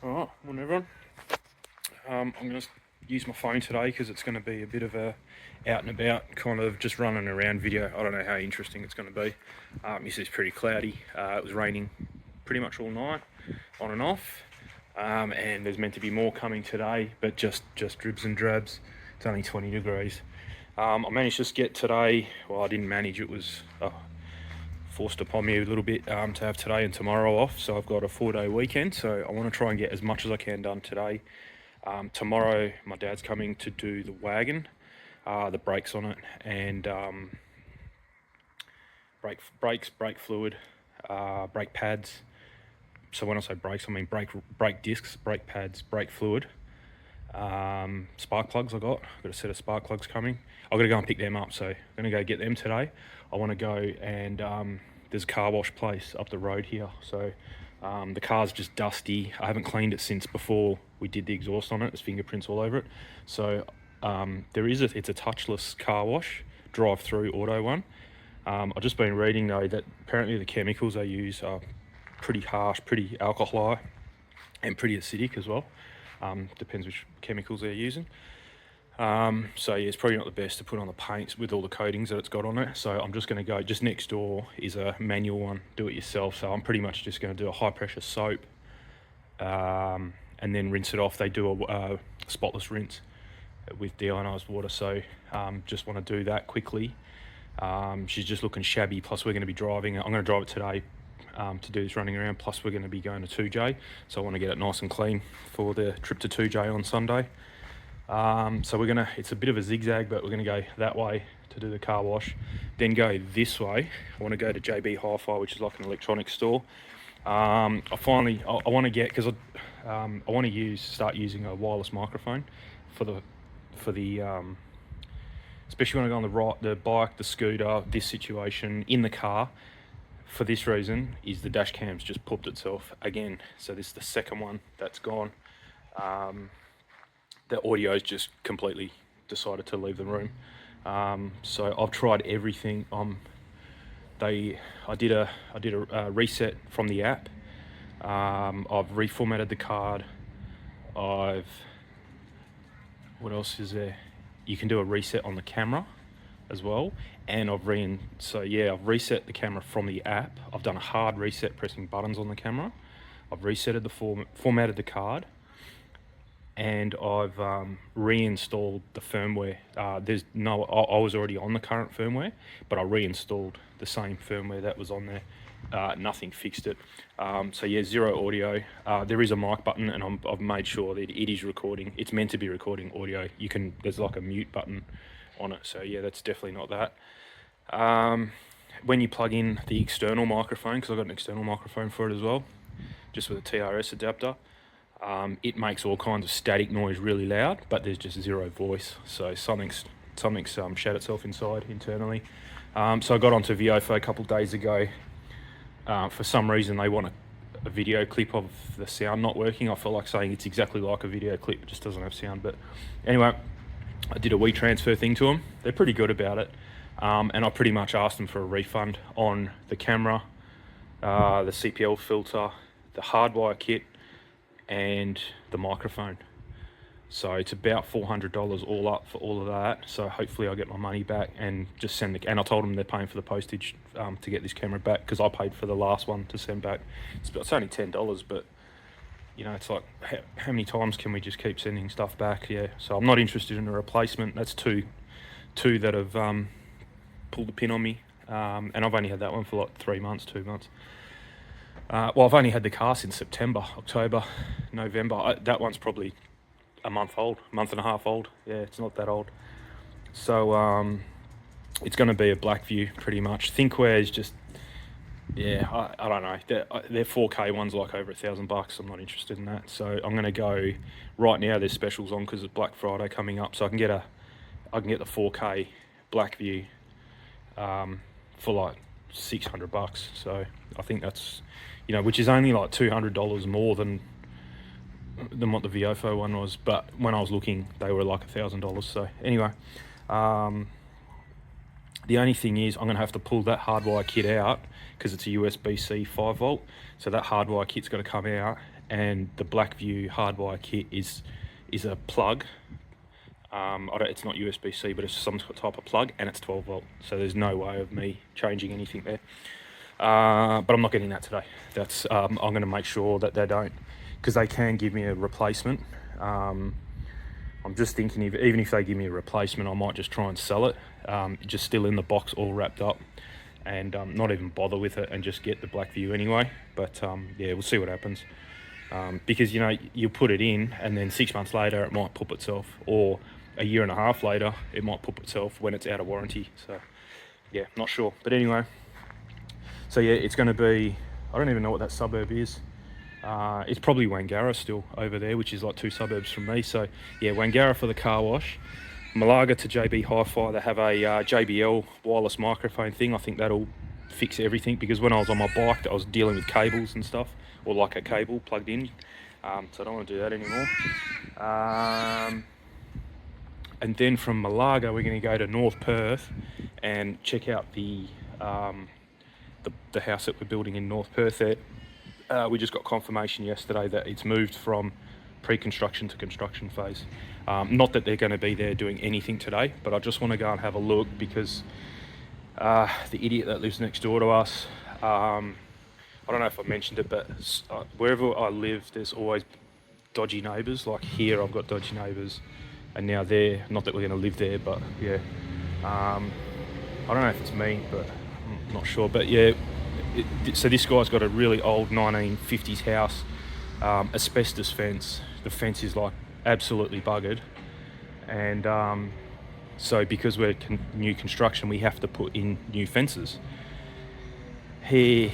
Alright, morning everyone. I'm going to use my phone today because it's going to be a bit of a out and about kind of just running around video. I don't know how interesting it's going to be. This is pretty cloudy. It was raining pretty much all night, on and off. And there's meant to be more coming today, but just dribs and drabs. It's only 20 degrees. I managed to get today, well I didn't manage, it was forced upon me a little bit to have today and tomorrow off, so I've got a 4-day weekend, so I want to try and get as much as I can done today. Tomorrow my dad's coming to do the wagon, the brakes on it, and brake fluid, brake pads. So when I say brakes, I mean brake discs, brake pads, brake fluid, spark plugs. I've got a set of spark plugs coming. I've got to go and pick them up, so I'm going to go get them today. I want to go and there's a car wash place up the road here, so the car's just dusty. I haven't cleaned it since before we did the exhaust on it. There's fingerprints all over it. So it's a touchless car wash, drive-through auto one. I've just been reading though that apparently the chemicals they use are pretty harsh, pretty alcohol and pretty acidic as well. Depends which chemicals they're using. So yeah, it's probably not the best to put on the paints with all the coatings that it's got on it. So I'm just going to go, just next door is a manual one, do it yourself. So I'm pretty much just going to do a high pressure soap and then rinse it off. They do a spotless rinse with deionized water. So just want to do that quickly. She's just looking shabby, plus we're going to be driving. I'm going to drive it today to do this running around, plus we're going to be going to 2J. So I want to get it nice and clean for the trip to 2J on Sunday. So it's a bit of a zigzag, but we're gonna go that way to do the car wash, then go this way. I want to go to JB Hi-Fi, which is like an electronics store. I want to get, because I want to start using a wireless microphone for the especially when I go on the bike, the scooter, this situation in the car. For this reason, is the dash cam's just pooped itself again. So this is the second one that's gone. The audio's just completely decided to leave the room. So I've tried everything. I did a reset from the app. I've reformatted the card. What else is there? You can do a reset on the camera as well. And I've reset the camera from the app. I've done a hard reset pressing buttons on the camera. I've resetted formatted the card. And I've reinstalled the firmware. I was already on the current firmware, but I reinstalled the same firmware that was on there. Nothing fixed it. So yeah, zero audio. There is a mic button, and I've made sure that it is recording. It's meant to be recording audio. There's like a mute button on it. So yeah, that's definitely not that. When you plug in the external microphone, because I've got an external microphone for it as well, just with a TRS adapter. It makes all kinds of static noise really loud, but there's just zero voice. So something's shat itself inside internally. So I got onto VOFO a couple of days ago. For some reason, they want a video clip of the sound not working. I feel like saying it's exactly like a video clip, it just doesn't have sound. But anyway, I did a WeTransfer thing to them. They're pretty good about it. And I pretty much asked them for a refund on the camera, the CPL filter, the hardwire kit, and the microphone. So it's about $400 all up for all of that. So hopefully I'll get my money back and just and I told them they're paying for the postage to get this camera back, because I paid for the last one to send back. It's only $10, but you know, it's like how many times can we just keep sending stuff back? Yeah, so I'm not interested in a replacement. That's two that have pulled the pin on me, and I've only had that one for like 2 months. Well, I've only had the car since September, October, November. That one's probably a month and a half old. Yeah, it's not that old. So it's going to be a Blackview pretty much. Thinkware is just, yeah, I don't know. Their 4K one's like over $1,000. I'm not interested in that. So I'm going to go right now. There's specials on because it's Black Friday coming up. So I can get the 4K Blackview for like $600. So I think that's, you know, which is only like $200 more than what the VOFO one was, but when I was looking, they were like $1,000. So anyway, the only thing is I'm going to have to pull that hardwire kit out because it's a USB-C 5 volt. So that hardwire kit's got to come out, and the Blackview hardwire kit is a plug. It's not USB-C, but it's some type of plug, and it's 12 volt. So there's no way of me changing anything there. But I'm not getting that today. That's I'm going to make sure that they don't, because they can give me a replacement. I'm just thinking even if they give me a replacement, I might just try and sell it, just still in the box, all wrapped up, and not even bother with it and just get the Blackview anyway. But yeah, we'll see what happens. Because you put it in, and then 6 months later it might pop itself, or a year and a half later it might pop itself when it's out of warranty. So yeah, not sure. But anyway, so yeah, it's going to be, I don't even know what that suburb is. It's probably Wangara still over there, which is like 2 suburbs from me. So yeah, Wangara for the car wash, Malaga to JB Hi-Fi. They have a JBL wireless microphone thing. I think that'll fix everything, because when I was on my bike I was dealing with cables and stuff, or like a cable plugged in, so I don't want to do that anymore. And then from Malaga we're going to go to North Perth and check out the house that we're building in North Perth there. We just got confirmation yesterday that it's moved from pre-construction to construction phase. Not that they're going to be there doing anything today, but I just want to go and have a look, because the idiot that lives next door to us, I don't know if I mentioned it, but wherever I live there's always dodgy neighbours. Like here I've got dodgy neighbours, and now they're, not that we're going to live there, but yeah, I don't know if it's me, but I'm not sure. But yeah, so this guy's got a really old 1950s house, asbestos fence. The fence is like absolutely buggered, and so because we're new construction, we have to put in new fences. He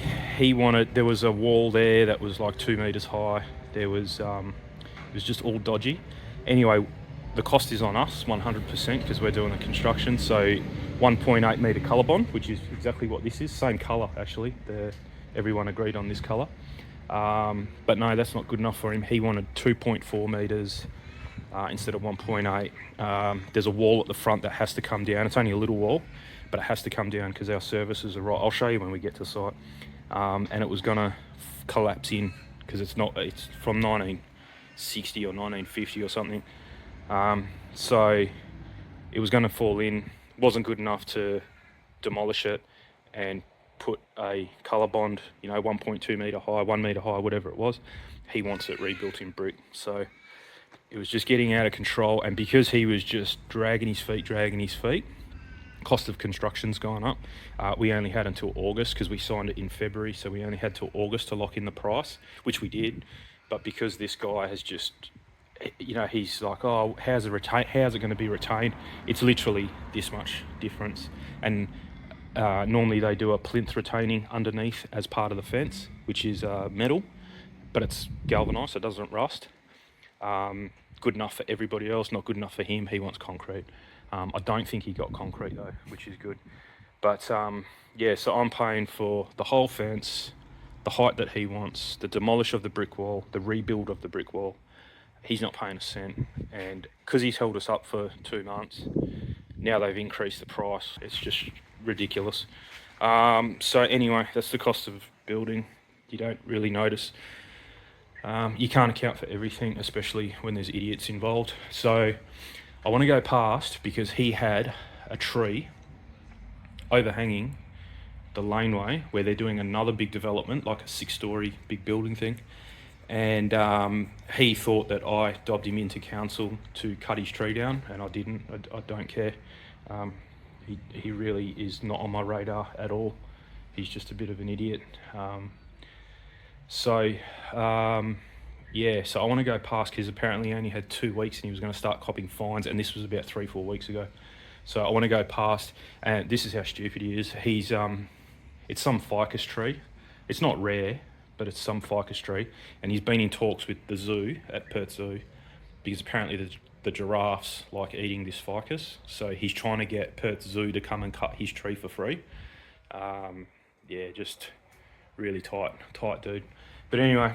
wanted, there was a wall there that was like 2 meters high. There was it was just all dodgy. Anyway, the cost is on us 100%, because we're doing the construction. So 1.8 meter colour bond, which is exactly what this is. Same colour actually. Everyone agreed on this colour. But no, that's not good enough for him. He wanted 2.4 meters instead of 1.8. There's a wall at the front that has to come down. It's only a little wall, but it has to come down because our services are right. I'll show you when we get to site. And it was gonna collapse in, because it's from 1960 or 1950 or something. So it was going to fall in, wasn't good enough to demolish it and put a colour bond, 1.2 metre high, 1 metre high, whatever it was. He wants it rebuilt in brick. So it was just getting out of control, and because he was just dragging his feet, cost of construction's gone up. We only had until August, because we signed it in February, so we only had till August to lock in the price, which we did. But because this guy has just, he's like, oh, how's it going to be retained? It's literally this much difference. And normally they do a plinth retaining underneath as part of the fence, which is metal, but it's galvanised, so it doesn't rust. Good enough for everybody else, not good enough for him. He wants concrete. I don't think he got concrete though, which is good. But yeah, so I'm paying for the whole fence, the height that he wants, the demolish of the brick wall, the rebuild of the brick wall. He's not paying a cent, and because he's held us up for 2 months, now they've increased the price. It's just ridiculous. So anyway, that's the cost of building. You don't really notice. You can't account for everything, especially when there's idiots involved. So I want to go past, because he had a tree overhanging the laneway where they're doing another big development, like a 6-story big building thing. And he thought that I dobbed him into council to cut his tree down, and I didn't. I don't care. He really is not on my radar at all. He's just a bit of an idiot. So I want to go past, because apparently he only had 2 weeks and he was going to start copping fines, and this was about 3-4 weeks ago. So I want to go past, and this is how stupid he is. He's it's some ficus tree. It's not rare, but it's some ficus tree, and he's been in talks with the zoo at Perth Zoo, because apparently the giraffes like eating this ficus. So he's trying to get Perth Zoo to come and cut his tree for free. Yeah, just really tight dude. But anyway,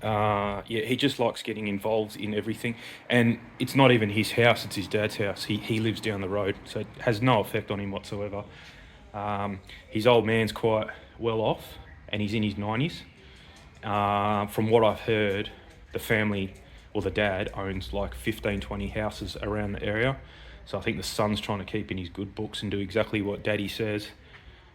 yeah, he just likes getting involved in everything, and it's not even his house, it's his dad's house. He lives down the road, so it has no effect on him whatsoever. His old man's quite well off, and he's in his 90s, From what I've heard, the family, or the dad, owns like 15, 20 houses around the area. So I think the son's trying to keep in his good books and do exactly what daddy says,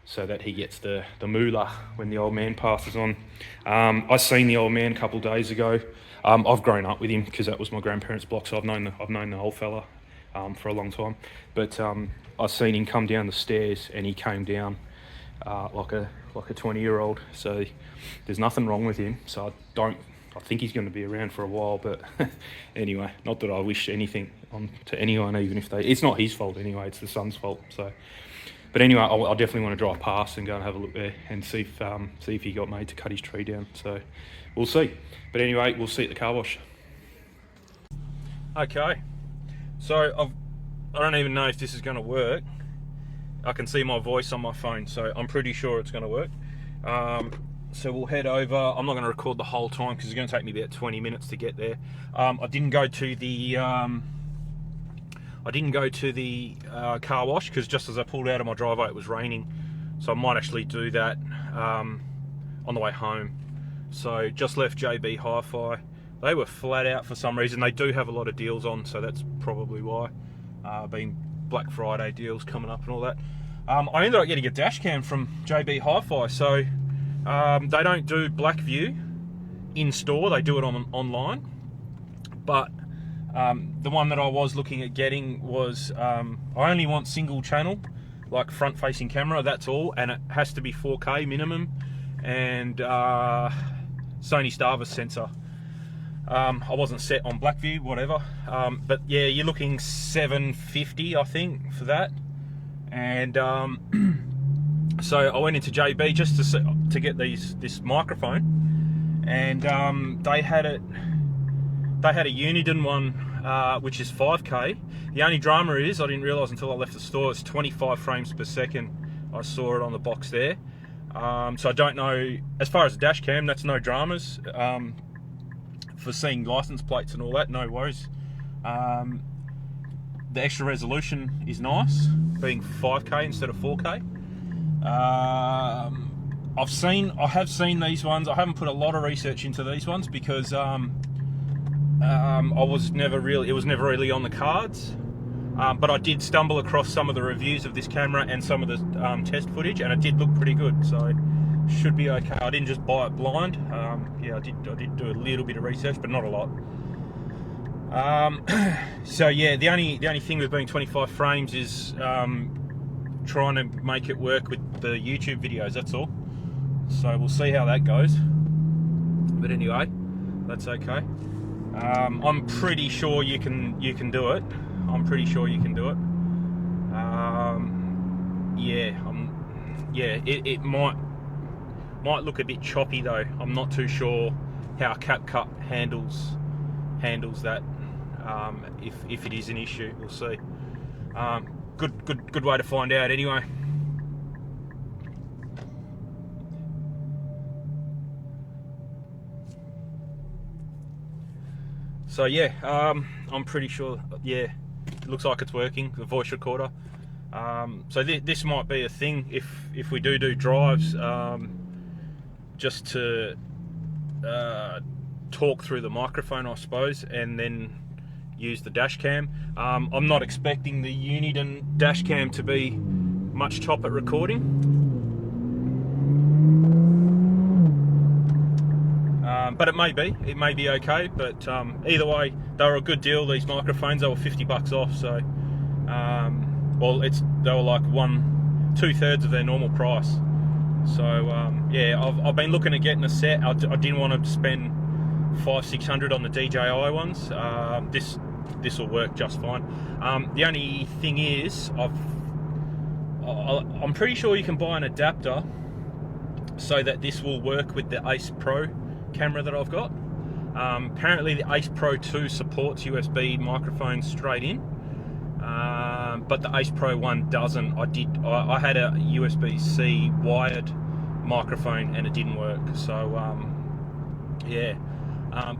so that he gets the moolah when the old man passes on. I seen the old man a couple of days ago. I've grown up with him because that was my grandparents' block, so I've known the whole fella for a long time. But I seen him come down the stairs, and he came down like a 20-year-old. So there's nothing wrong with him. So I think he's going to be around for a while. But anyway, not that I wish anything on to anyone, even if it's not his fault anyway. It's the son's fault. So. But anyway, I definitely want to drive past and go and have a look there and see if he got made to cut his tree down. So we'll see. But anyway, we'll see at the car wash. Okay, so I don't even know if this is going to work. I can see my voice on my phone, so I'm pretty sure it's going to work. So we'll head over. I'm not going to record the whole time because it's going to take me about 20 minutes to get there. I didn't go to the car wash because just as I pulled out of my driveway it was raining, so I might actually do that on the way home. So just left JB Hi-Fi. They were flat out for some reason. They do have a lot of deals on, so that's probably why. Being Black Friday deals coming up and all that. I ended up getting a dash cam from JB Hi-Fi. So they don't do black view in store, they do it online. But the one that I was looking at getting was, I only want single channel, like front facing camera, that's all, and it has to be 4K minimum, and Sony Starvis sensor. I wasn't set on black view, whatever, but yeah, you're looking $750 I think for that. And so I went into JB just to get this microphone, and they had a Uniden one, which is 5K. The only drama is, I didn't realise until I left the store, it's 25 frames per second. I saw it on the box there. So I don't know, as far as the dash cam, that's no dramas. For seeing license plates and all that, no worries. The extra resolution is nice, being 5K instead of 4K. I have seen these ones. I haven't put a lot of research into these ones because it was never really on the cards. But I did stumble across some of the reviews of this camera and some of the test footage, and it did look pretty good, so should be okay. I didn't just buy it blind. Yeah, I did do a little bit of research, but not a lot. So yeah, the only thing with being 25 frames is trying to make it work with the YouTube videos, that's all. So we'll see how that goes. But anyway, that's okay. I'm pretty sure you can do it. I'm pretty sure you can do it. Yeah, it might look a bit choppy though. I'm not too sure how CapCut handles that. If it is an issue, we'll see. Good way to find out anyway. So yeah, I'm pretty sure, yeah, it looks like it's working, the voice recorder. So this might be a thing if we do drives, just to talk through the microphone, I suppose, and then use the dash cam. I'm not expecting the Uniden dash cam to be much top at recording. But it may be okay, but either way, they were a good deal, these microphones. They were $50 off, so they were like 2/3 of their normal price. So yeah, I've been looking at getting a set. I didn't want to spend $500-600 on the DJI ones. This will work just fine. The only thing is, I'm pretty sure you can buy an adapter so that this will work with the Ace Pro camera that I've got. Apparently the Ace Pro 2 supports USB microphones straight in, but the Ace Pro 1 doesn't. I had a USB-C wired microphone and it didn't work, so yeah.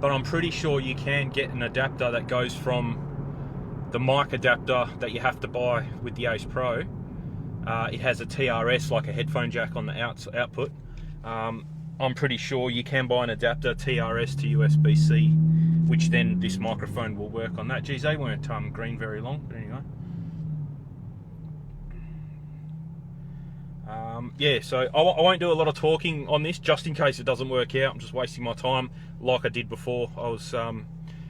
But I'm pretty sure you can get an adapter that goes from the mic adapter that you have to buy with the Ace Pro. It has a TRS, like a headphone jack on the output. I'm pretty sure you can buy an adapter TRS to USB-C, which then this microphone will work on that. Geez, they weren't green very long, but anyway. Yeah, so I won't do a lot of talking on this, just in case it doesn't work out. I'm just wasting my time like I did before. I was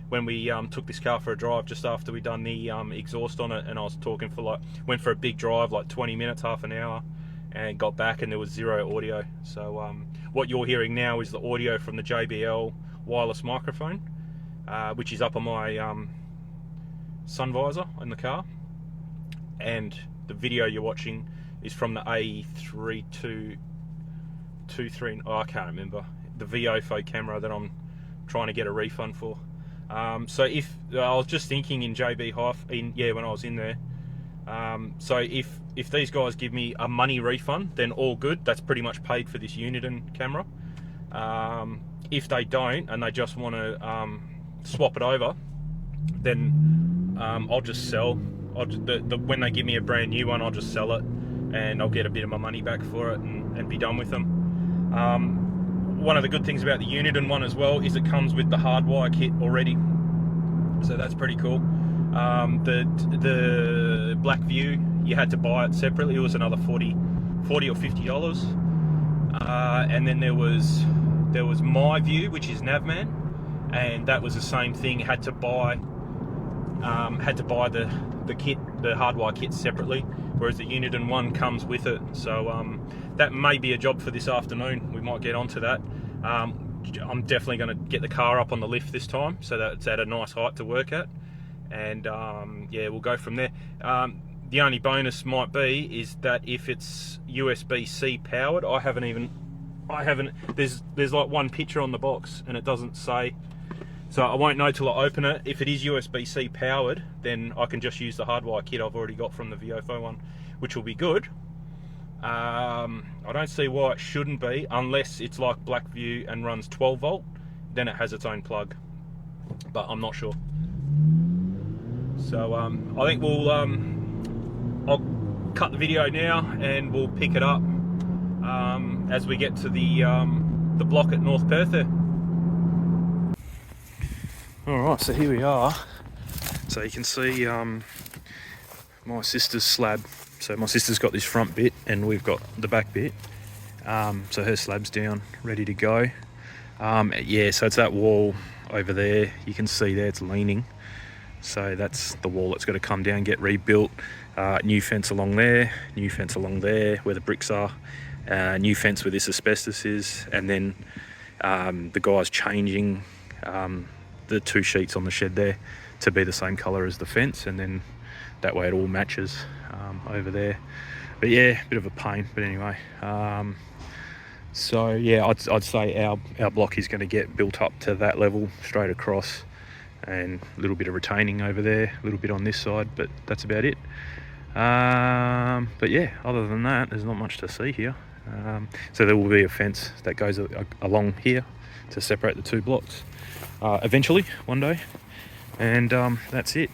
when we took this car for a drive just after we'd done the exhaust on it, and I was talking for went for a big drive, like 20 minutes, half an hour, and got back and there was zero audio. So what you're hearing now is the audio from the JBL wireless microphone, which is up on my sun visor in the car, and the video you're watching is from the A3223, oh, I can't remember, the VOFO camera that I'm trying to get a refund for. So if, I was just thinking in JB Hi-Fi, when I was in there, so if these guys give me a money refund, then all good, that's pretty much paid for this Uniden camera. If they don't, and they just want to swap it over, then I'll just sell, when they give me a brand new one, I'll just sell it, and I'll get a bit of my money back for it and be done with them. One of the good things about the Uniden one as well is it comes with the hardwire kit already, so that's pretty cool. The Black View, you had to buy it separately. It was another $40 or $50, and then there was My View, which is Navman, and that was the same thing. Had to buy the kit, the hardwire kit, separately, whereas the Uniden one comes with it. So that may be a job for this afternoon. We might get onto that. I'm definitely going to get the car up on the lift this time, so that it's at a nice height to work at, and yeah, we'll go from there. The only bonus might be is that if it's USB-C powered, there's like one picture on the box and it doesn't say, so I won't know till I open it. If it is USB-C powered, then I can just use the hardwire kit I've already got from the VOFO one, which will be good. I don't see why it shouldn't be, unless it's like Blackview and runs 12 volt, then it has its own plug, but I'm not sure. So I think I'll cut the video now and we'll pick it up as we get to the block at North Perth there. Alright, so here we are. So you can see my sister's slab. So my sister's got this front bit and we've got the back bit. So her slab's down, ready to go. Yeah, so it's that wall over there. You can see there it's leaning. So that's the wall that's got to come down, get rebuilt. New fence along there, new fence along there where the bricks are. New fence where this asbestos is. And then the guy's changing the two sheets on the shed there to be the same colour as the fence, and then that way it all matches over there. But yeah, bit of a pain, but anyway. So yeah, I'd say our block is going to get built up to that level straight across, and a little bit of retaining over there, a little bit on this side, but that's about it. But yeah, other than that, there's not much to see here. So there will be a fence that goes along here to separate the two blocks eventually, one day, and that's it.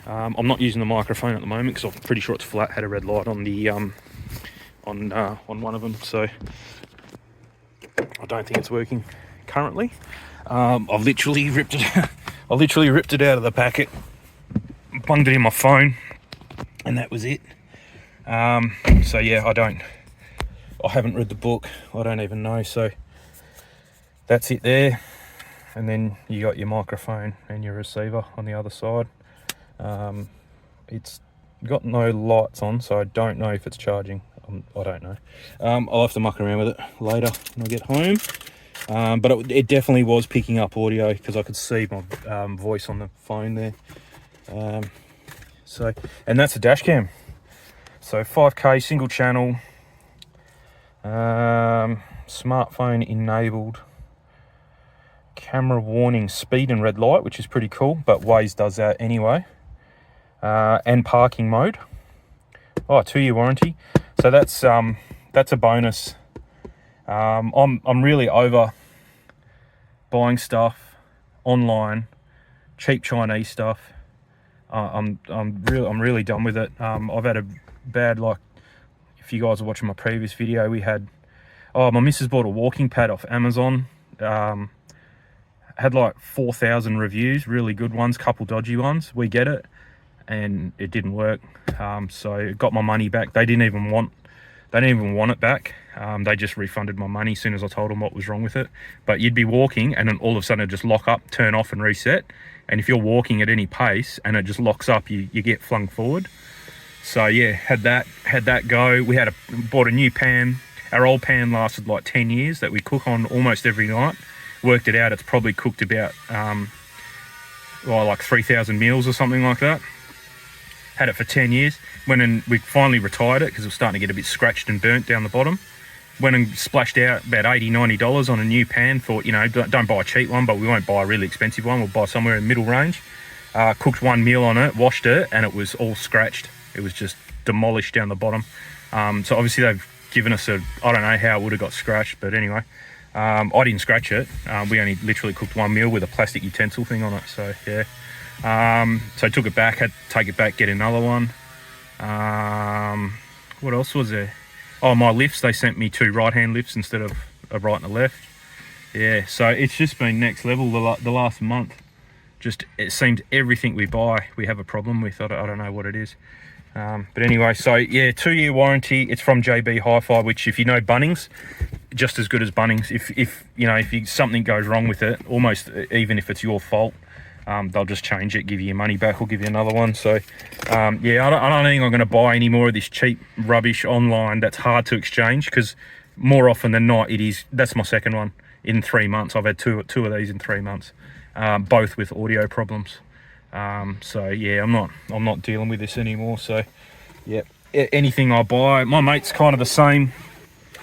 I'm not using the microphone at the moment because I'm pretty sure it's flat. Had a red light on the on one of them, so I don't think it's working currently. I've literally ripped it out of the packet, bunged it in my phone, and that was it. So yeah, I haven't read the book, I don't even know, so that's it there. And then you got your microphone and your receiver on the other side. It's got no lights on, so I don't know if it's charging. I don't know. I'll have to muck around with it later when I get home. But it definitely was picking up audio because I could see my voice on the phone there. So, and that's a dash cam. So 5K single channel, smartphone enabled, camera warning speed and red light, which is pretty cool, but Waze does that anyway. And parking mode. Oh, 2-year warranty. So that's a bonus. I'm really over buying stuff online, cheap Chinese stuff. I'm really done with it. I've had a bad, like, if you guys are watching my previous video, we had Oh, my missus bought a walking pad off Amazon. Had like 4,000 reviews, really good ones, couple dodgy ones. We get it, and it didn't work. So got my money back. They didn't even want it back. They just refunded my money as soon as I told them what was wrong with it. But you'd be walking, and then all of a sudden it'd just lock up, turn off, and reset. And if you're walking at any pace and it just locks up, you get flung forward. So yeah, had that go. We bought a new pan. Our old pan lasted like 10 years that we cook on almost every night. Worked it out, it's probably cooked about like 3,000 meals or something like that. Had it for 10 years. Went and we finally retired it because it was starting to get a bit scratched and burnt down the bottom. Went and splashed out about $80, $90 on a new pan. Thought, you know, don't buy a cheap one, but we won't buy a really expensive one. We'll buy somewhere in middle range. Cooked one meal on it, washed it, and it was all scratched. It was just demolished down the bottom. So obviously they've given us I don't know how it would have got scratched, but anyway. I didn't scratch it. We only literally cooked one meal with a plastic utensil thing on it. So yeah. So I took it back, had to take it back, get another one. What else was there? Oh, my lifts, they sent me 2 right-hand lifts instead of a right and a left. Yeah, so it's just been next level the last month. Just, it seems everything we buy, we have a problem with. I don't know what it is. But anyway, so yeah, 2-year warranty. It's from JB Hi-Fi, which, if you know Bunnings, just as good as Bunnings. If something goes wrong with it, almost even if it's your fault, they'll just change it, give you your money back, or give you another one. So yeah, I don't think I'm going to buy any more of this cheap rubbish online that's hard to exchange, because more often than not that's my second one in 3 months. I've had two of these in 3 months, both with audio problems. So yeah, I'm not dealing with this anymore. So yeah, anything I buy, my mate's kind of the same.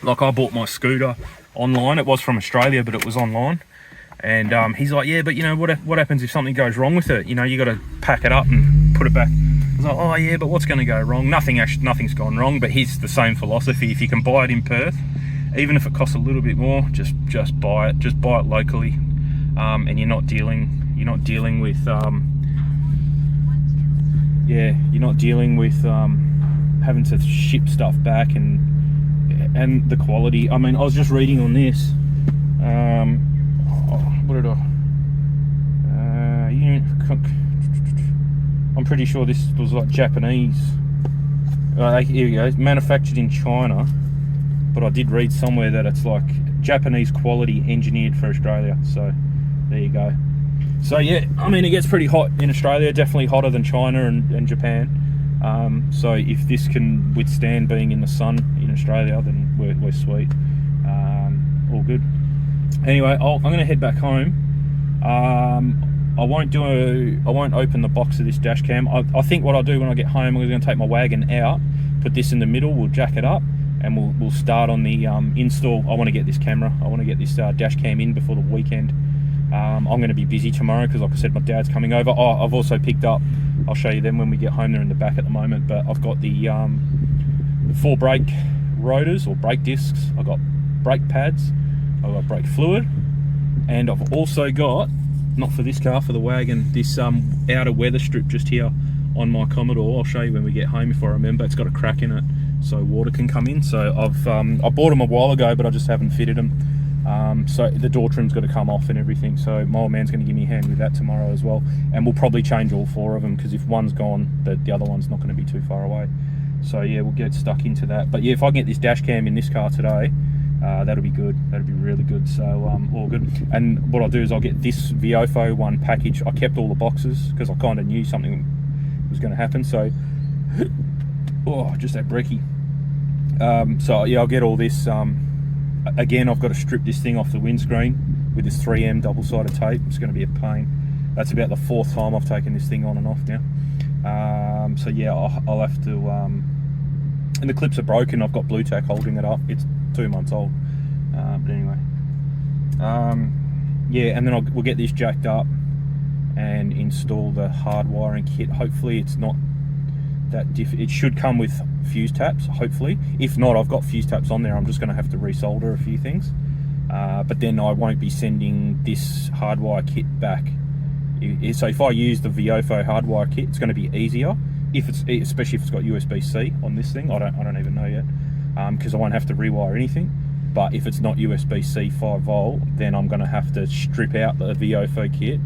Like, I bought my scooter online. It was from Australia, but it was online. And he's like, yeah, but you know, what happens if something goes wrong with it? You know, you got to pack it up and put it back. I was like, oh yeah, but what's going to go wrong? Nothing's gone wrong. But he's the same philosophy. If you can buy it in Perth, even if it costs a little bit more, just buy it. Just buy it locally, and you're not dealing with having to ship stuff back and the quality. I mean, I was just reading on this. What did I'm pretty sure this was like Japanese. Here we go. It's manufactured in China, but I did read somewhere that it's like Japanese quality engineered for Australia. So there you go. So yeah, I mean, it gets pretty hot in Australia, definitely hotter than China and Japan. So if this can withstand being in the sun in Australia, then we're sweet. All good. Anyway, I'm going to head back home. I won't open the box of this dash cam. I think what I'll do when I get home, I'm going to take my wagon out, put this in the middle, we'll jack it up, and we'll start on the install. I want to get this camera. I want to get this dash cam in before the weekend. I'm going to be busy tomorrow because, like I said, my dad's coming over. Oh, I've also picked up, I'll show you them when we get home. They're in the back at the moment, but I've got the 4 brake rotors or brake discs. I've got brake pads, I've got brake fluid, and I've also got, not for this car, for the wagon, this outer weather strip just here on my Commodore. I'll show you when we get home if I remember. It's got a crack in it so water can come in. So I bought them a while ago, but I just haven't fitted them. So the door trim's got to come off and everything. So my old man's going to give me a hand with that tomorrow as well. And we'll probably change all 4 of them, because if one's gone, the other one's not going to be too far away. So yeah, we'll get stuck into that. But yeah, if I can get this dash cam in this car today, that'll be good. That'll be really good. So all good. And what I'll do is I'll get this Viofo one package. I kept all the boxes because I kind of knew something was going to happen. So just that brekkie. So yeah, I'll get all this. Again, I've got to strip this thing off the windscreen with this 3M double-sided tape. It's going to be a pain. That's about the 4th time I've taken this thing on and off now. So yeah, I'll have to. And the clips are broken. I've got blue tack holding it up. It's 2 months old. But anyway, yeah, and then we'll get this jacked up and install the hard wiring kit. Hopefully, it's not that it should come with fuse taps, hopefully. If not, I've got fuse taps on there. I'm just going to have to resolder a few things, but then I won't be sending this hardwire kit back. So if I use the Viofo hardwire kit, it's going to be easier, especially if it's got USB-C on this thing. I don't even know yet, because I won't have to rewire anything. but if it's not USB-C 5 volt, then I'm going to have to strip out the VOFO kit,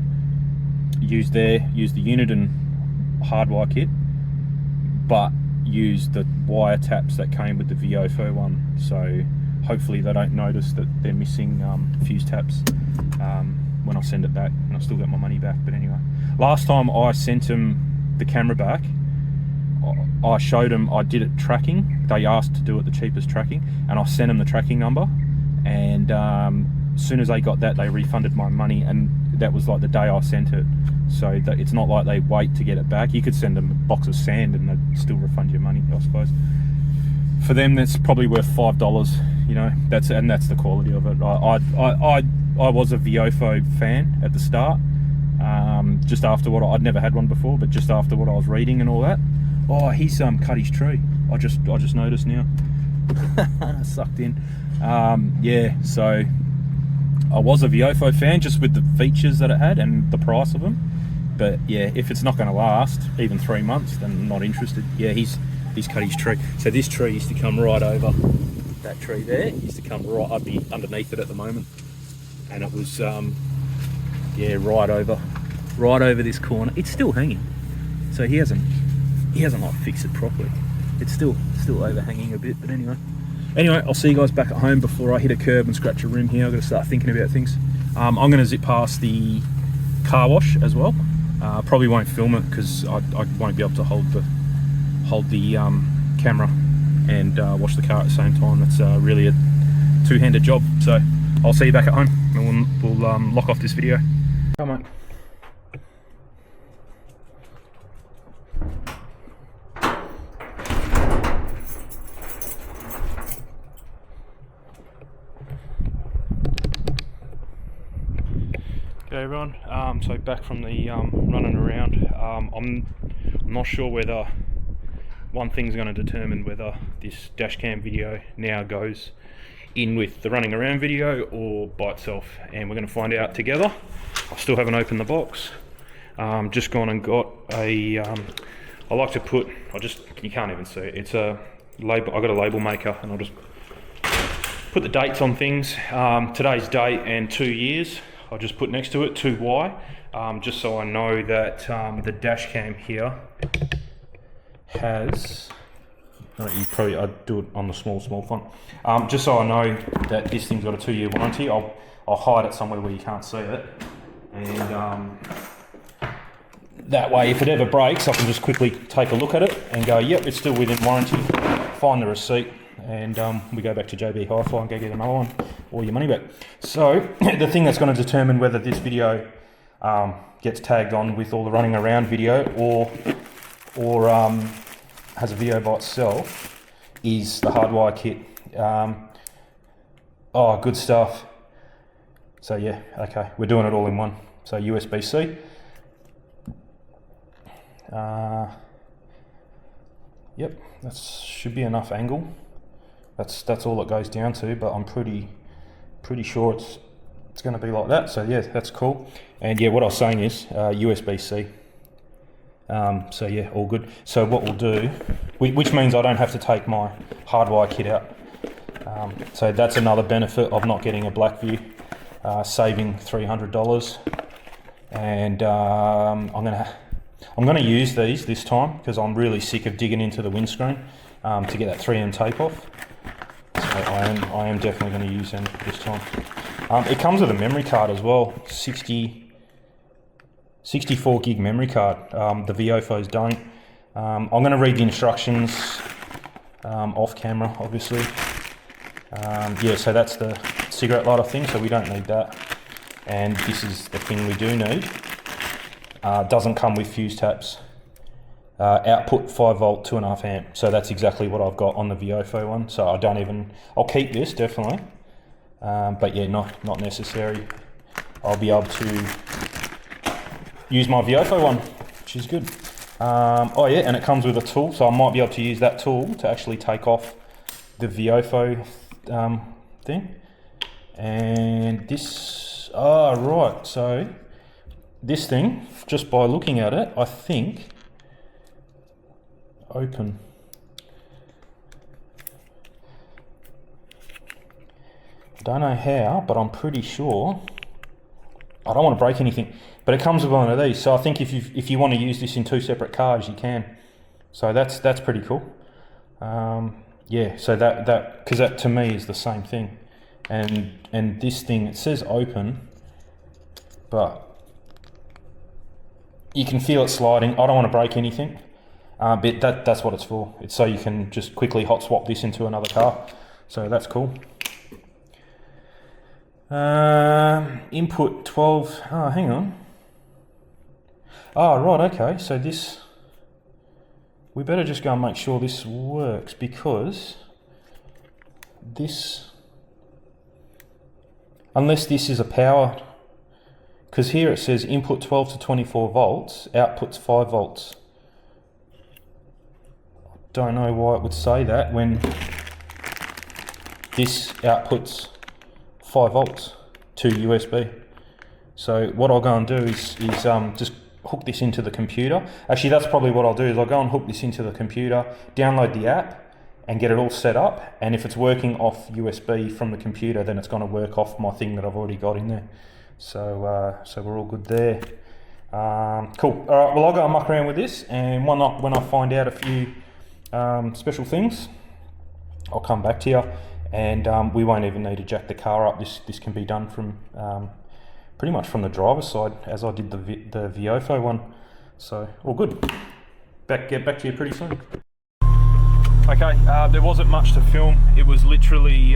use the Uniden hardwire kit, but use the wire taps that came with the VOFO one. So hopefully they don't notice that they're missing fuse taps when I send it back, and I'll still get my money back. But anyway, last time I sent them the camera back, I showed them I did it tracking. They asked to do it the cheapest tracking, and I sent them the tracking number, and as soon as they got that, they refunded my money, and that was like the day I sent it. So that it's not like they wait to get it back. You could send them a box of sand and they'd still refund your money, I suppose. For them, that's probably worth $5, you know. That's the quality of it. I was a VOFO fan at the start, just after what I'd never had one before, but just after what I was reading and all that. Oh, he's cut his tree. I just noticed now. Sucked in. Yeah, so I was a VOFO fan just with the features that it had and the price of them. But yeah, if it's not going to last even 3 months, then I'm not interested. Yeah, he's cut his tree. So this tree used to come right over that tree there. It used to come right. I'd be underneath it at the moment, and it was yeah, right over this corner. It's still hanging. So he hasn't like fixed it properly. It's still overhanging a bit. But anyway, I'll see you guys back at home before I hit a curb and scratch a rim here. I've got to start thinking about things. I'm going to zip past the car wash as well. Probably won't film it because I won't be able to hold the camera and wash the car at the same time. That's really a two-handed job. So I'll see you back at home, and we'll lock off this video. Come on. Okay everyone, so back from the running around. I'm not sure whether one thing's going to determine whether this dashcam video now goes in with the running around video or by itself, and we're going to find out together. I still haven't opened the box. Just gone and got a I like to put, you can't even see it, it's a label. I got a label maker, and I'll just put the dates on things. Today's date and 2 years I'll just put next to it, 2Y, just so I know that the dash cam here has, I'd do it on the small font, just so I know that this thing's got a 2-year warranty. I'll hide it somewhere where you can't see it, and that way if it ever breaks I can just quickly take a look at it and go, yep, it's still within warranty, find the receipt, and we go back to JB Hi-Fi and go get another one, or your money back. So the thing that's going to determine whether this video gets tagged on with all the running around video or has a video by itself is the hardwire kit. Oh, good stuff. So yeah, okay, we're doing it all in one. So USB-C. Yep, that should be enough angle. That's all it goes down to, but I'm pretty sure it's going to be like that. So yeah, that's cool. And yeah, what I was saying is USB-C. So yeah, all good. So what we'll do, which means I don't have to take my hardwire kit out. So that's another benefit of not getting a Blackview, saving $300. And I'm gonna use these this time because I'm really sick of digging into the windscreen to get that 3M tape off. So I am definitely going to use them this time. It comes with a memory card as well, 64 gig memory card. The VOFOs don't. I'm going to read the instructions off camera, obviously. Yeah, so that's the cigarette lighter thing, so we don't need that. And this is the thing we do need. Doesn't come with fuse taps. Output 5 volt, 2.5 amp. So that's exactly what I've got on the VOFO one. So I'll keep this definitely. But yeah, not necessary. I'll be able to use my VOFO one, which is good. Oh yeah, and it comes with a tool, so I might be able to use that tool to actually take off the VOFO thing. And this, right, so this thing, just by looking at it, I think, open. I don't know how, but I'm pretty sure. I don't want to break anything, but it comes with one of these. So I think if you want to use this in 2 separate cars, you can. So that's pretty cool. Yeah, so that because that to me is the same thing, and this thing, it says open, but you can feel it sliding. I don't want to break anything, but that's what it's for. It's so you can just quickly hot swap this into another car. So that's cool. Input 12. Oh, hang on. Oh, right. Okay. So this. We better just go and make sure this works, because this, unless this is a power, because here it says input 12 to 24 volts, outputs 5 volts. Don't know why it would say that when this outputs 5 volts to USB. So what I'll go and do is just hook this into the computer. Actually, that's probably what I'll do, is I'll go and hook this into the computer, download the app and get it all set up, and if it's working off USB from the computer, then it's going to work off my thing that I've already got in there. So so we're all good there. Cool. All right, well, I'll go and muck around with this, and when I find out a few special things, I'll come back to you, and we won't even need to jack the car up. This can be done from pretty much from the driver's side, as I did the Viofo one. So all good. Get back to you pretty soon. Okay, there wasn't much to film. It was literally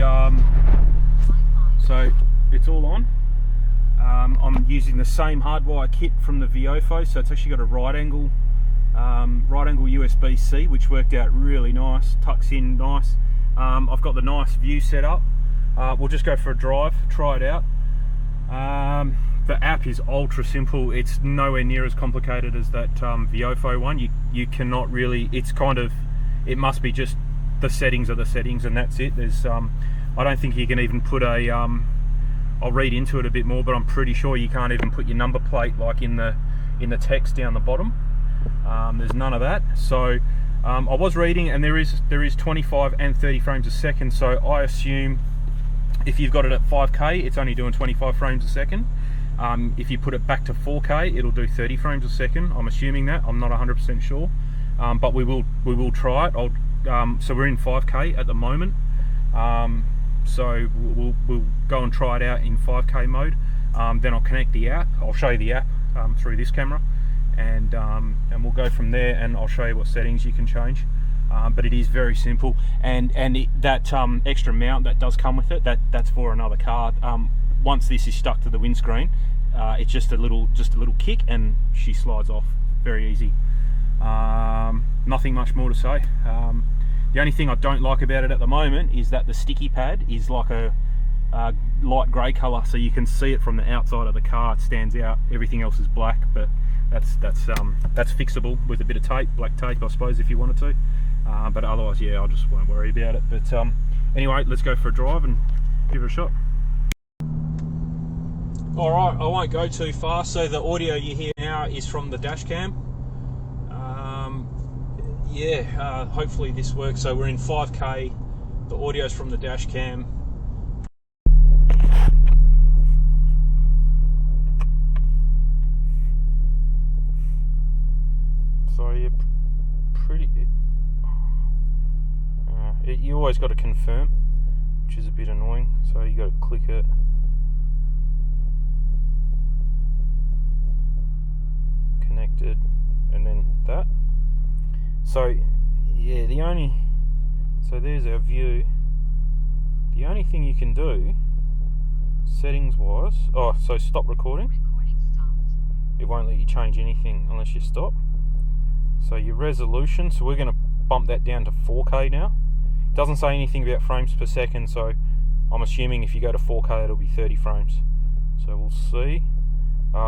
so it's all on. I'm using the same hardwire kit from the Viofo, so it's actually got a right angle USB-C, which worked out really nice, tucks in nice. I've got the nice view set up. We'll just go for a drive, try it out. The app is ultra simple. It's nowhere near as complicated as that Viofo one. You cannot really, it's kind of, it must be just the settings are the settings, and that's it. There's I don't think you can even put a I'll read into it a bit more, but I'm pretty sure you can't even put your number plate like in the text down the bottom. There's none of that. So I was reading, and there is 25 and 30 frames a second, so I assume if you've got it at 5K, it's only doing 25 frames a second. If you put it back to 4K, it'll do 30 frames a second. I'm assuming that. I'm not 100% sure, but we will try it. So we're in 5K at the moment. So we'll go and try it out in 5K mode. Then I'll connect the app. I'll show you the app through this camera, and we'll go from there. And I'll show you what settings you can change. But it is very simple, and that extra mount that does come with it, that's for another car. Once this is stuck to the windscreen, it's just a little kick, and she slides off. Very easy. Nothing much more to say. The only thing I don't like about it at the moment is that the sticky pad is like a light grey colour, so you can see it from the outside of the car. It stands out. Everything else is black, but that's fixable with a bit of tape, black tape, I suppose, if you wanted to. But otherwise, yeah, I just won't worry about it. But anyway, let's go for a drive and give it a shot. Alright, I won't go too far. So the audio you hear now is from the Dashcam. Hopefully this works. So we're in 5K. The audio's from the Dashcam. So you're pretty... you always got to confirm, which is a bit annoying. So you got to click it. Connected, and then that. So yeah, so there's our view. The only thing you can do settings wise, so stop recording. It won't let you change anything unless you stop. So your resolution, so we're going to bump that down to 4K now. It doesn't say anything about frames per second, so I'm assuming if you go to 4K it'll be 30 frames. So we'll see.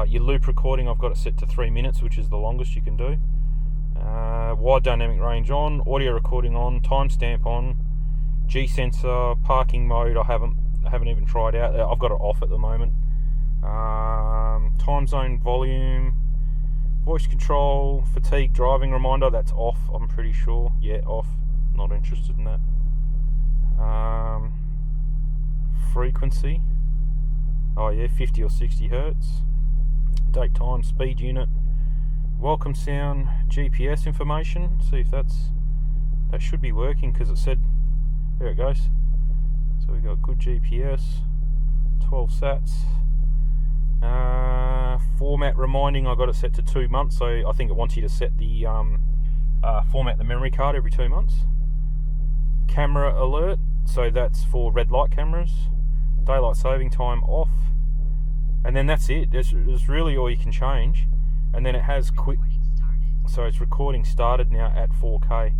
Your loop recording, I've got it set to 3 minutes, which is the longest you can do. Wide dynamic range on, audio recording on, timestamp on, G sensor, parking mode I haven't even tried out. I've got it off at the moment. Time zone volume, voice control, fatigue driving reminder, that's off, I'm pretty sure. Yeah, off. Not interested in that. frequency. Oh yeah, 50 or 60 hertz. Date, time, speed unit. Welcome sound, GPS information. See if that should be working, because it said, there it goes. So we got good GPS, 12 sats. Format reminding, I got it set to 2 months, so I think it wants you to set the format the memory card every 2 months. Camera alert, so that's for red light cameras. Daylight saving time off, and then that's it. There's really all you can change. And then it has quick, so it's recording started now at 4K.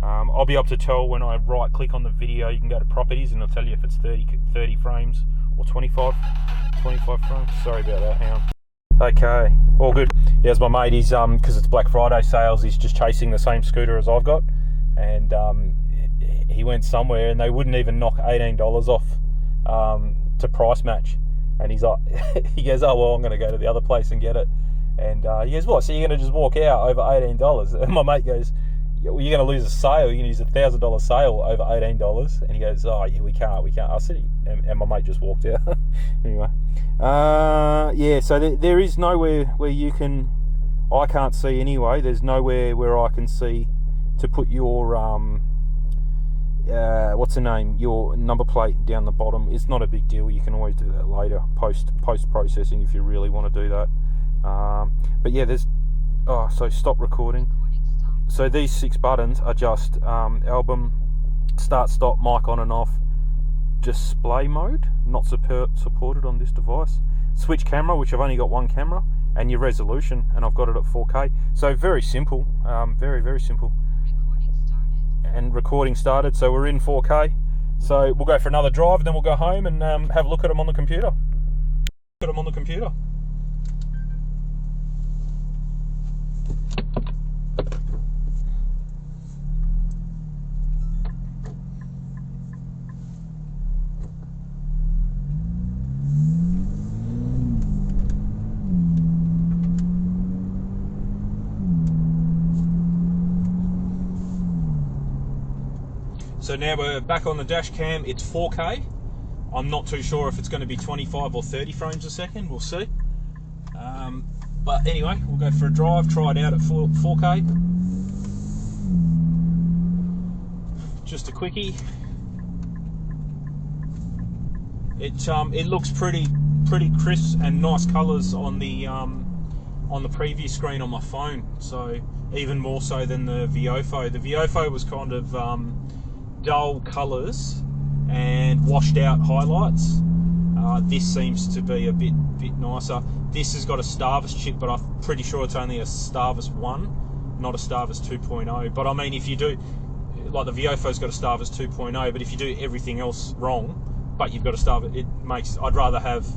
I'll be able to tell when I right click on the video. You can go to properties and it'll tell you if it's 30 frames or 25 frames. Sorry about that, hang on. Okay, all good. Here's my mate. He's because it's Black Friday sales, he's just chasing the same scooter as I've got, and he went somewhere and they wouldn't even knock $18 off to price match. And he's like, he goes, oh well, I'm going to go to the other place and get it. And he goes, what, so you're going to just walk out over $18? And my mate goes, yeah, well, you're going to lose a sale. You're going to use $1,000 sale over $18. And he goes, oh yeah, we can't. I said, and my mate just walked out. Anyway, yeah, so there is nowhere where you can, I can't see anyway, there's nowhere where I can see to put your, what's the name, your number plate down the bottom. It's not a big deal. You can always do that later, post processing, if you really want to do that. But yeah, there's, so stop recording. So these 6 buttons are just album, start, stop, mic on and off, display mode, not supported on this device, switch camera, which I've only got one camera, and your resolution, and I've got it at 4K. So very simple, very simple. And recording started, so we're in 4K. So we'll go for another drive, and then we'll go home and have a look at them on the computer. So now we're back on the dash cam. It's 4K. I'm not too sure if it's going to be 25 or 30 frames a second. We'll see. But anyway, we'll go for a drive, try it out at 4K. Just a quickie. It looks pretty crisp and nice colours on the preview screen on my phone. So even more so than the Viofo. The Viofo was kind of dull colours and washed out highlights. This seems to be a bit nicer. This has got a Starvis chip, but I'm pretty sure it's only a Starvis 1, not a Starvis 2.0. But I mean, if you do, like the Viofo's got a Starvis 2.0, but if you do everything else wrong, but you've got a Starvis, I'd rather have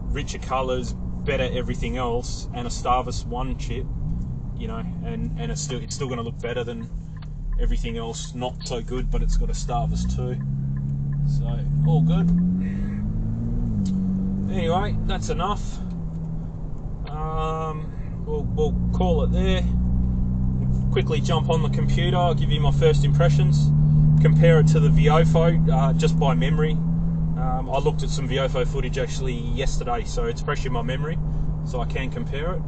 richer colours, better everything else, and a Starvis 1 chip, you know, and it's still going to look better than everything else not so good, but it's got a Starvis 2. So all good. Anyway, that's enough. We'll call it there. Quickly jump on the computer. I'll give you my first impressions. Compare it to the Viofo just by memory. I looked at some Viofo footage actually yesterday, so it's fresh in my memory, so I can compare it.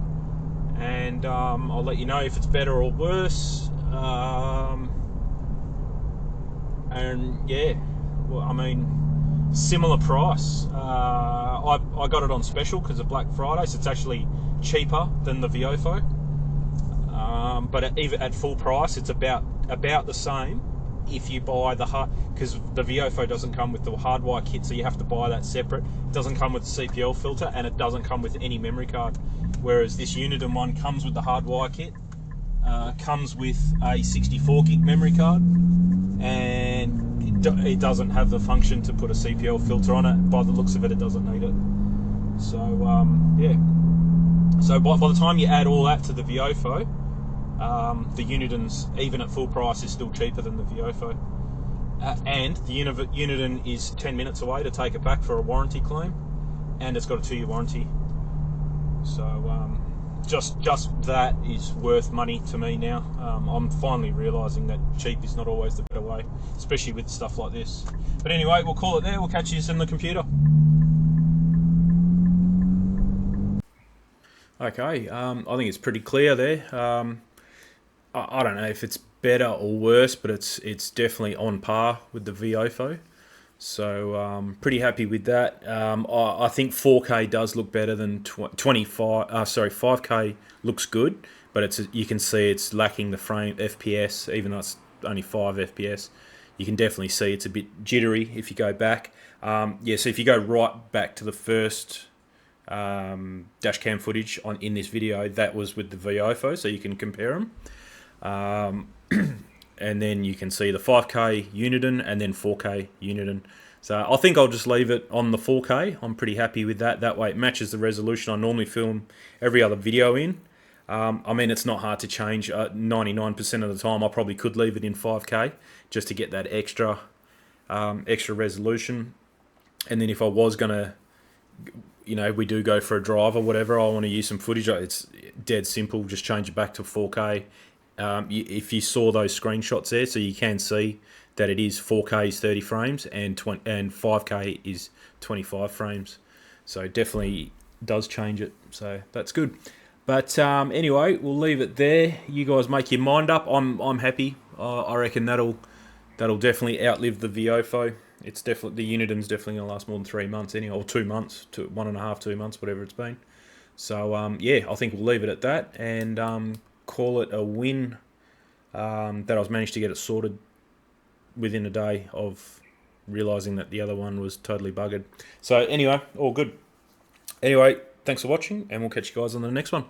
And I'll let you know if it's better or worse. And yeah, well, I mean, similar price. I got it on special because of Black Friday, so it's actually cheaper than the Viofo. But even at full price, it's about the same if you buy the because the Viofo doesn't come with the hardwire kit, so you have to buy that separate. It doesn't come with the CPL filter, and it doesn't come with any memory card. Whereas this Uniden one comes with the hardwire kit, comes with a 64 gig memory card, and it doesn't have the function to put a CPL filter on it. By the looks of it, it doesn't need it. So yeah. So by the time you add all that to the Viofo, the Uniden's, even at full price, is still cheaper than the Viofo. And the Uniden is 10 minutes away to take it back for a warranty claim, and it's got a 2-year warranty. So just that is worth money to me now. I'm finally realising that cheap is not always the better way, especially with stuff like this. But anyway, we'll call it there. We'll catch you in the computer. Okay, I think it's pretty clear there. I don't know if it's better or worse, but it's definitely on par with the VOFO. So pretty happy with that. I think 4K does look better than 5K looks good, but you can see it's lacking the frame FPS, even though it's only 5 FPS. You can definitely see it's a bit jittery if you go back. So if you go right back to the first Dashcam footage in this video, that was with the VOFO, so you can compare them. And then you can see the 5K Uniden and then 4K Uniden. So I think I'll just leave it on the 4K. I'm pretty happy with that. That way it matches the resolution I normally film every other video in. I mean, it's not hard to change. 99% of the time I probably could leave it in 5K just to get that extra resolution. And then if I was going to, we do go for a drive or whatever, I want to use some footage, it's dead simple. Just change it back to 4K. If you saw those screenshots there, so you can see that it is 4K is 30 frames and 5K is 25 frames. So definitely does change it. So that's good. But anyway, we'll leave it there. You guys make your mind up. I'm happy. I reckon that'll definitely outlive the VOFO. It's definitely, the Uniden's definitely gonna last more than 3 months anyway, or 2 months, 1.5, 2 months, whatever it's been. So I think we'll leave it at that and call it a win that I was managed to get it sorted within a day of realising that the other one was totally buggered. So anyway, all good. Anyway, thanks for watching, and we'll catch you guys on the next one.